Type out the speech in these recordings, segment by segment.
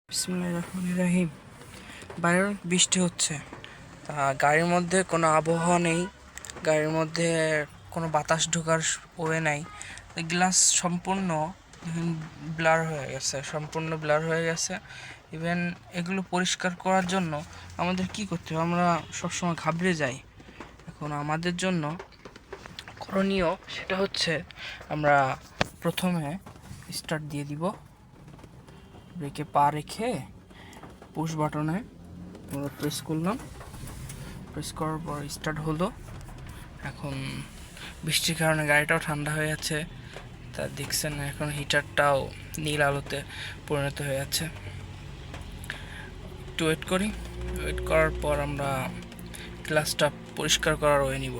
বিসমিল্লাহির রহমানির রহিম। বাইরে অনেক বৃষ্টি হচ্ছে। গাড়ির মধ্যে কোনো আবহাওয়া নেই, গাড়ির মধ্যে কোনো বাতাস ঢোকার ওয়ে নাই। গ্লাস সম্পূর্ণ ব্লার হয়ে গেছে, সম্পূর্ণ ব্লার হয়ে গেছে। ইভেন এগুলো পরিষ্কার করার জন্য আমাদের কি করতে হবে? আমরা সবসময় ঘাবড়ে যাই। এখন আমাদের জন্য করণীয় সেটা হচ্ছে, আমরা প্রথমে স্টার্ট দিয়ে দিব, ব্রেকে পা রেখে পুশ বাটনে আমরা প্রেস করলাম। প্রেস করার পর স্টার্ট হলো। এখন বৃষ্টির কারণে গাড়িটাও ঠান্ডা হয়ে যাচ্ছে, তা দেখছেন এখন হিটারটাও নীল আলোতে পরিণত হয়ে যাচ্ছে। একটু ওয়েট করি। ওয়েট করার পর আমরা গ্লাসটা পরিষ্কার করার ওয়ে নিব।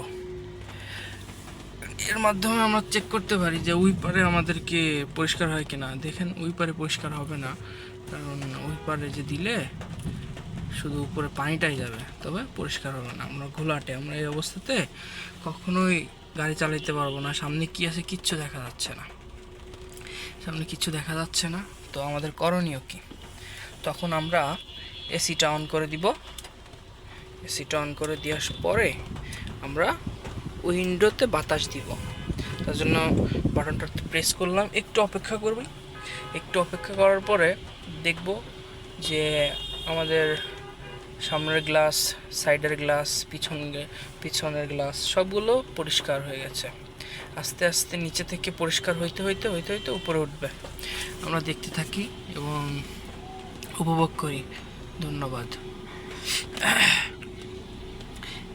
এর মাধ্যমে আমরা চেক করতে পারি যে ওই পারে আমাদেরকে পরিষ্কার হয় কিনা। দেখেন ওই পারে পরিষ্কার হবে না, কারণ ওই পারে যে দিলে শুধু উপরে পানিটাই যাবে, তবে পরিষ্কার হবে না। আমরা ঘোলাটে, আমরা এই অবস্থাতে কখনোই গাড়ি চালাতে পারবো না। সামনে কি আছে কিচ্ছু দেখা যাচ্ছে না, সামনে কিচ্ছু দেখা যাচ্ছে না। তো আমাদের করণীয় কি? তখন আমরা এসিটা অন করে দিব। এসিটা অন করে দেওয়ার পরে আমরা উইন্ডোতে বাতাস দিব। তার জন্য বাটনটা প্রেস করলাম, একটু অপেক্ষা করবি। একটু অপেক্ষা করার পরে দেখব যে আমাদের সামনের গ্লাস, সাইডের গ্লাস, পিছনের গ্লাস সবগুলো পরিষ্কার হয়ে গেছে। আস্তে আস্তে নিচে থেকে পরিষ্কার হইতে হইতে হইতে হইতে উপরে উঠবে। আমরা দেখতে থাকি এবং উপভোগ করি। ধন্যবাদ।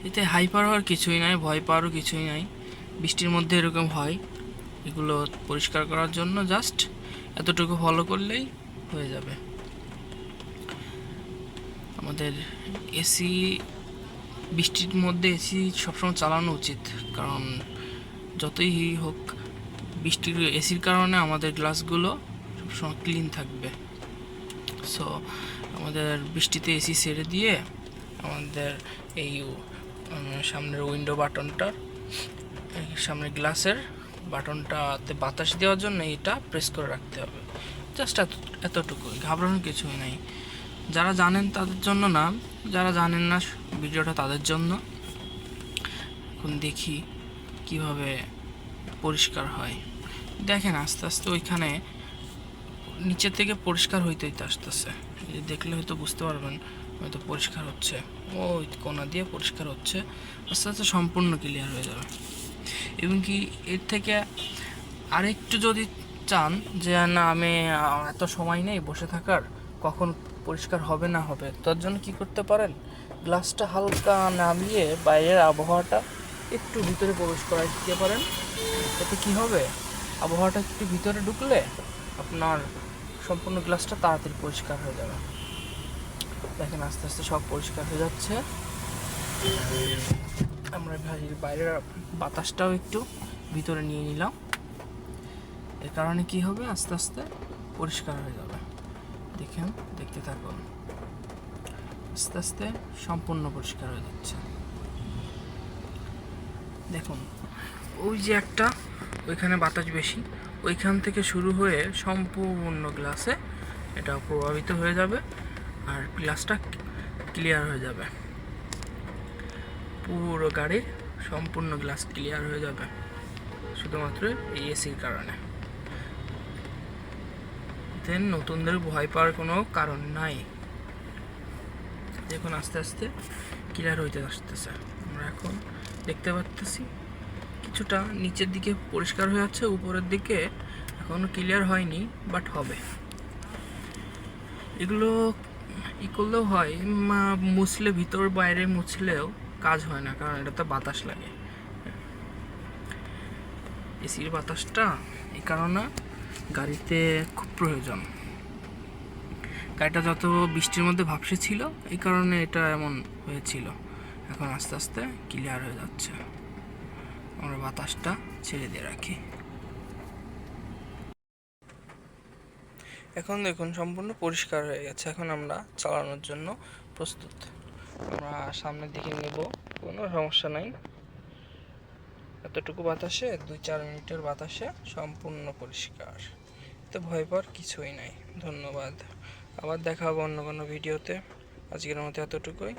এতে হাইপার হওয়ার কিছুই নাই, ভয় পাওয়ারও কিছুই নাই। বৃষ্টির মধ্যে এরকম হয়। এগুলো পরিষ্কার করার জন্য জাস্ট এতটুকু ফলো করলেই হয়ে যাবে। আমাদের এসি, বৃষ্টির মধ্যে এসি সবসময় চালানো উচিত, কারণ যতই হোক বৃষ্টির এসির কারণে আমাদের গ্লাসগুলো সবসময় ক্লিন থাকবে। সো আমাদের বৃষ্টিতে এসি ছেড়ে দিয়ে আমাদের এই সামনের উইন্ডো বাটনটা, সামনের গ্লাসের বাটনটাতে বাতাস দেওয়ার জন্য এটা প্রেস করে রাখতে হবে। জাস্ট এতটুকুই, ঘাবড়ানোর কিছুই নাই। যারা জানেন তাদের জন্য না, যারা জানেন না ভিডিওটা তাদের জন্য। এখন দেখি কিভাবে পরিষ্কার হয়। দেখেন আস্তে আস্তে ওইখানে নিচে থেকে পরিষ্কার হইতে হইতে আসতেছে। দেখলে হয়তো বুঝতে পারবেন, হয়তো পরিষ্কার হচ্ছে। ওই কোনা দিয়ে পরিষ্কার হচ্ছে, আস্তে আস্তে সম্পূর্ণ ক্লিয়ার হয়ে যাবে। এবং কি এর থেকে আরেকটু যদি চান যে না আমি এত সময় নেই বসে থাকার, কখন পরিষ্কার হবে না হবে, তার জন্য কি করতে পারেন, গ্লাসটা হালকা নামিয়ে বাইরের আবহাওয়াটা একটু ভিতরে প্রবেশ করাই দিতে পারেন। এতে কি হবে, আবহাওয়াটা একটু ভিতরে ঢুকলে আপনার সম্পূর্ণ গ্লাসটা তাড়াতাড়ি পরিষ্কার হয়ে যাবে। দেখেন আস্তে আস্তে সব পরিষ্কার হয়ে যাচ্ছে। আমরা বাইরের বাতাসটাও একটু ভিতরে নিয়ে নিলাম। এর কারণে কি হবে, আস্তে আস্তে পরিষ্কার হয়ে যাবে। দেখেন, দেখতে থাকুন, আস্তে আস্তে সম্পূর্ণ পরিষ্কার হয়ে যাচ্ছে। দেখুন ওই যে একটা, ওইখানে বাতাস বেশি, ওইখান থেকে শুরু হয়ে সম্পূর্ণ গ্লাসে এটা প্রভাবিত হয়ে যাবে, আর গ্লাসটা ক্লিয়ার হয়ে যাবে। পুরো গাড়ির সম্পূর্ণ গ্লাস ক্লিয়ার হয়ে যাবে শুধুমাত্র এই এসির কারণে। দেন নতুনদের ভয় পাওয়ার কোনো কারণ নাই। দেখুন আস্তে আস্তে ক্লিয়ার হইতে আসতেছে। আমরা এখন দেখতে পাচ্ছি কিছুটা নিচের দিকে পরিষ্কার হয়ে যাচ্ছে, উপরের দিকে এখনও ক্লিয়ার হয়নি, বাট হবে। এগুলো ই করলেও হয়, মুছলে ভিতর বাইরে মুছলেও কাজ হয় না, কারণ এটাতে বাতাস লাগে। এসির বাতাসটা এই কারণে গাড়িতে খুব প্রয়োজন। গাড়িটা যত বৃষ্টির মধ্যে ভাপসে ছিল, এই কারণে এটা এমন হয়েছিল। এখন আস্তে আস্তে ক্লিয়ার হয়ে যাচ্ছে। আমরা বাতাসটা ছেড়ে দিয়ে রাখি। এখন দেখুন সম্পূর্ণ পরিষ্কার হয়ে গেছে। এখন আমরা চালানোর জন্য প্রস্তুত। আমরা সামনের দিকে নেব, কোনো সমস্যা নাই। এতটুকু বাতাসে 2-4 মিনিটের বাতাসে সম্পূর্ণ পরিষ্কার, তো ভয় পাওয়ার কিছুই নাই। ধন্যবাদ। আবার দেখা হবে অন্য কোনো ভিডিওতে। আজকের মতো এতটুকুই।